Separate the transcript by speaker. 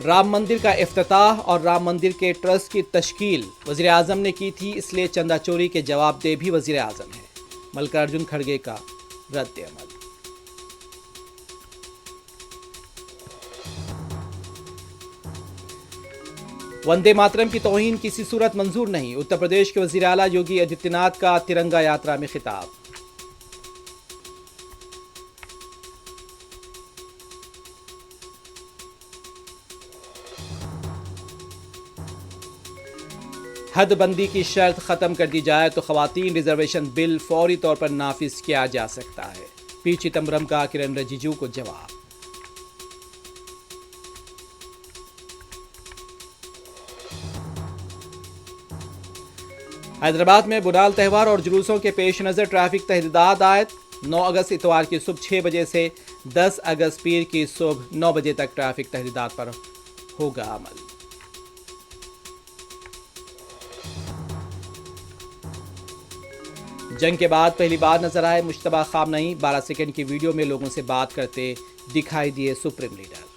Speaker 1: राम मंदिर का इफ्तिताह और राम मंदिर के ट्रस्ट की तश्कील वज़ीर आज़म ने की थी, इसलिए चंदा चोरी के जवाबदेह भी वज़ीर आज़म है। मल्लिकार्जुन खड़गे का रद्द-ए-अमल। वंदे मातरम की तौहीन किसी सूरत मंजूर नहीं, उत्तर प्रदेश के वज़ीर आला योगी आदित्यनाथ का तिरंगा यात्रा में खिताब। हदबंदी की शर्त खत्म कर दी जाए तो खवातीन रिजर्वेशन बिल फौरी तौर पर नाफिज किया जा सकता है, पी चिदम्बरम का किरण रिजिजू को जवाब। हैदराबाद में बुनाल त्यौहार और जुलूसों के पेश नज़र ट्रैफिक तहदीदात आयत। 9 अगस्त इतवार की सुबह 6 बजे से 10 अगस्त पीर की सुबह 9 बजे तक ट्रैफिक तहदीदात पर होगा अमल। जंग के बाद पहली बार नजर आए मुश्तबा खामनई, 12 सेकंड की वीडियो में लोगों से बात करते दिखाई दिए सुप्रीम लीडर।